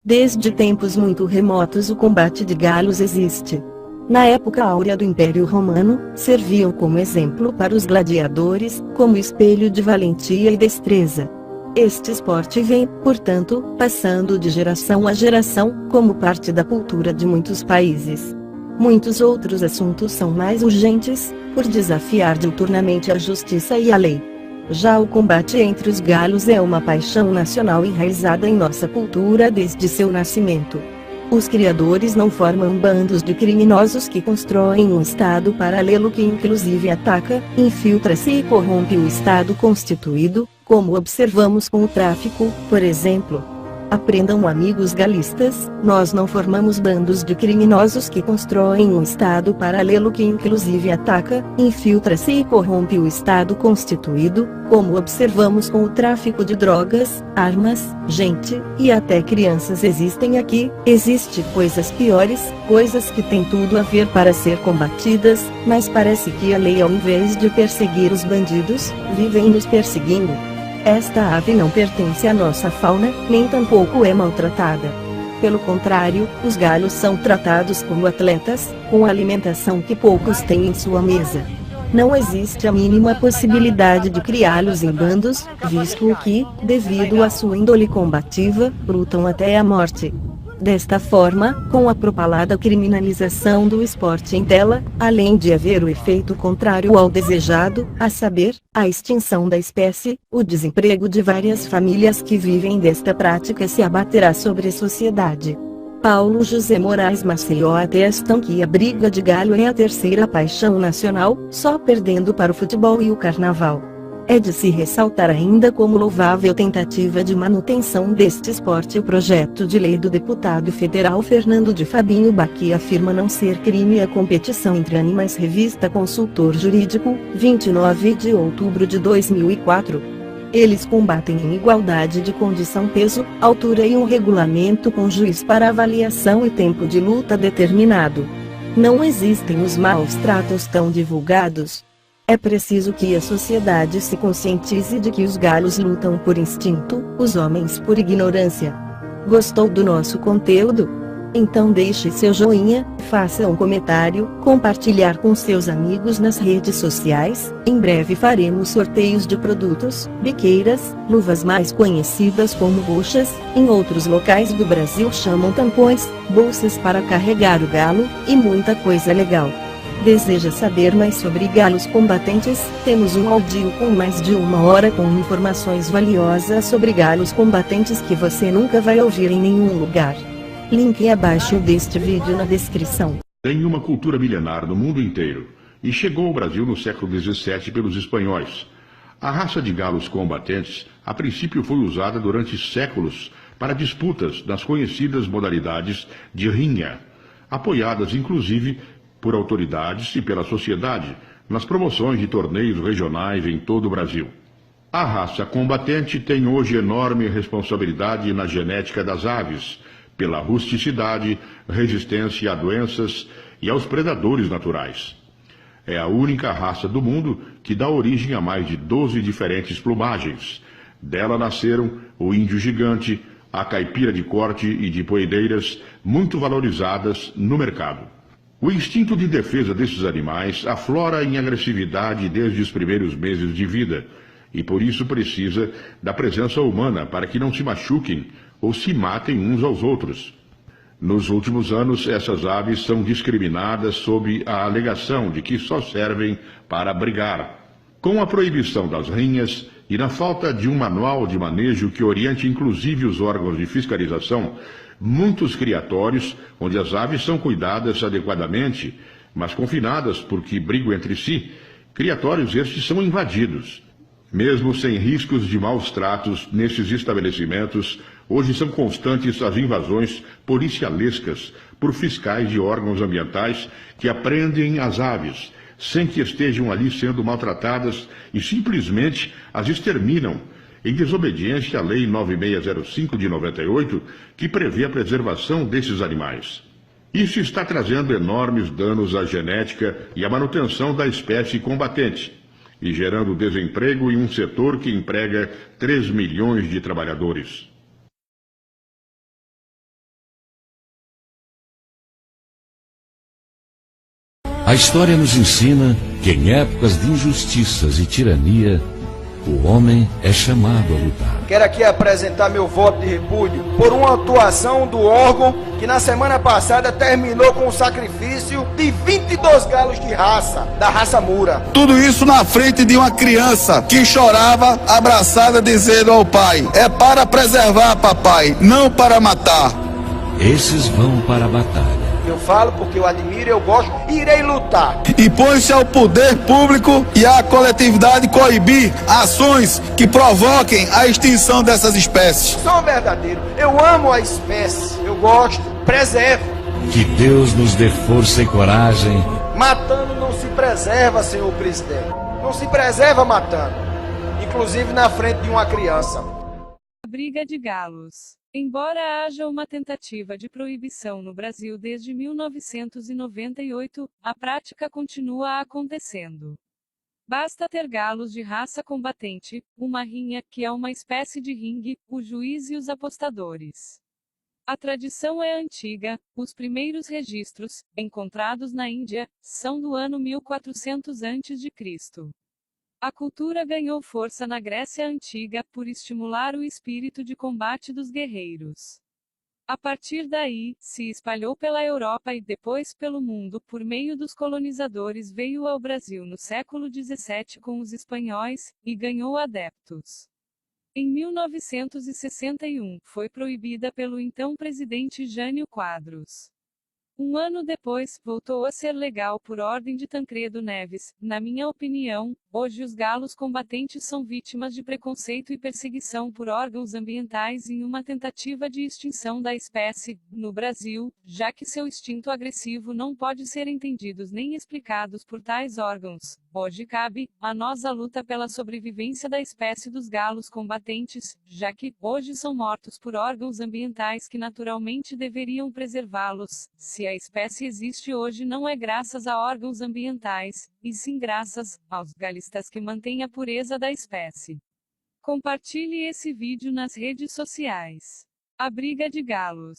Desde tempos muito remotos o combate de galos existe. Na época áurea do Império Romano, serviam como exemplo para os gladiadores, como espelho de valentia e destreza. Este esporte vem, portanto, passando de geração a geração, como parte da cultura de muitos países. Muitos outros assuntos são mais urgentes, por desafiar diuturnamente a justiça e a lei. Já o combate entre os galos é uma paixão nacional enraizada em nossa cultura desde seu nascimento. Os criadores não formam bandos de criminosos que constroem um estado paralelo que inclusive ataca, infiltra-se e corrompe o estado constituído, como observamos com o tráfico, por exemplo. Aprendam, amigos galistas, nós não formamos bandos de criminosos que constroem um estado paralelo que inclusive ataca, infiltra-se e corrompe o estado constituído, como observamos com o tráfico de drogas, armas, gente, e até crianças existem aqui. Existe coisas piores, coisas que têm tudo a ver para ser combatidas, mas parece que a lei, ao invés de perseguir os bandidos, vivem nos perseguindo. Esta ave não pertence à nossa fauna, nem tampouco é maltratada. Pelo contrário, os galos são tratados como atletas, com alimentação que poucos têm em sua mesa. Não existe a mínima possibilidade de criá-los em bandos, visto que, devido à sua índole combativa, lutam até a morte. Desta forma, com a propalada criminalização do esporte em tela, além de haver o efeito contrário ao desejado, a saber, a extinção da espécie, o desemprego de várias famílias que vivem desta prática se abaterá sobre a sociedade. Paulo José Moraes Maceió atestam que a briga de galo é a terceira paixão nacional, só perdendo para o futebol e o carnaval. É de se ressaltar ainda como louvável tentativa de manutenção deste esporte o projeto de lei do deputado federal Fernando de Fabinho Baqui afirma não ser crime a competição entre animais. Revista Consultor Jurídico, 29 de outubro de 2004. Eles combatem em igualdade de condição peso, altura e um regulamento com juiz para avaliação e tempo de luta determinado. Não existem os maus tratos tão divulgados. É preciso que a sociedade se conscientize de que os galos lutam por instinto, os homens por ignorância. Gostou do nosso conteúdo? Então deixe seu joinha, faça um comentário, compartilhar com seus amigos nas redes sociais. Em breve faremos sorteios de produtos, biqueiras, luvas mais conhecidas como buchas, em outros locais do Brasil chamam tampões, bolsas para carregar o galo, e muita coisa legal. Deseja saber mais sobre galos combatentes? Temos um áudio com mais de 1 hora com informações valiosas sobre galos combatentes que você nunca vai ouvir em nenhum lugar. Link abaixo deste vídeo na descrição. Tem uma cultura milenar no mundo inteiro e chegou ao Brasil no século XVII pelos espanhóis. A raça de galos combatentes, a princípio, foi usada durante séculos para disputas nas conhecidas modalidades de rinha, apoiadas inclusive por autoridades e pela sociedade, nas promoções de torneios regionais em todo o Brasil. A raça combatente tem hoje enorme responsabilidade na genética das aves, pela rusticidade, resistência a doenças e aos predadores naturais. É a única raça do mundo que dá origem a mais de 12 diferentes plumagens. Dela nasceram o índio gigante, a caipira de corte e de poedeiras, muito valorizadas no mercado. O instinto de defesa desses animais aflora em agressividade desde os primeiros meses de vida, e por isso precisa da presença humana para que não se machuquem ou se matem uns aos outros. Nos últimos anos, essas aves são discriminadas sob a alegação de que só servem para brigar. Com a proibição das rinhas e na falta de um manual de manejo que oriente inclusive os órgãos de fiscalização, muitos criatórios, onde as aves são cuidadas adequadamente, mas confinadas porque brigam entre si, criatórios estes são invadidos. Mesmo sem riscos de maus tratos nesses estabelecimentos, hoje são constantes as invasões policialescas por fiscais de órgãos ambientais que apreendem as aves, sem que estejam ali sendo maltratadas e simplesmente as exterminam, em desobediência à Lei 9605 de 98, que prevê a preservação desses animais. Isso está trazendo enormes danos à genética e à manutenção da espécie combatente, e gerando desemprego em um setor que emprega 3 milhões de trabalhadores. A história nos ensina que em épocas de injustiças e tirania, o homem é chamado a lutar. Quero aqui apresentar meu voto de repúdio por uma atuação do órgão que na semana passada terminou com o sacrifício de 22 galos de raça, da raça Mura. Tudo isso na frente de uma criança que chorava abraçada dizendo ao pai: é para preservar, papai, não para matar. Esses vão para a batalha. Eu falo porque eu admiro, eu gosto e irei lutar. E põe-se ao poder público e à coletividade coibir ações que provoquem a extinção dessas espécies. Sou verdadeiro, eu amo a espécie, eu gosto, preservo. Que Deus nos dê força e coragem. Matando não se preserva, senhor presidente. Não se preserva matando. Inclusive na frente de uma criança. Briga de galos. Embora haja uma tentativa de proibição no Brasil desde 1998, a prática continua acontecendo. Basta ter galos de raça combatente, uma rinha, que é uma espécie de ringue, o juiz e os apostadores. A tradição é antiga, os primeiros registros, encontrados na Índia, são do ano 1400 a.C. A cultura ganhou força na Grécia Antiga, por estimular o espírito de combate dos guerreiros. A partir daí, se espalhou pela Europa e depois pelo mundo por meio dos colonizadores. Veio ao Brasil no século XVII com os espanhóis, e ganhou adeptos. Em 1961, foi proibida pelo então presidente Jânio Quadros. Um ano depois, voltou a ser legal por ordem de Tancredo Neves. Na minha opinião, hoje os galos combatentes são vítimas de preconceito e perseguição por órgãos ambientais em uma tentativa de extinção da espécie, no Brasil, já que seu instinto agressivo não pode ser entendidos nem explicados por tais órgãos. Hoje cabe a nós a luta pela sobrevivência da espécie dos galos combatentes, já que, hoje são mortos por órgãos ambientais que naturalmente deveriam preservá-los. Se a espécie existe hoje não é graças a órgãos ambientais, e sim graças aos galistas que mantêm a pureza da espécie. Compartilhe esse vídeo nas redes sociais. A briga de galos.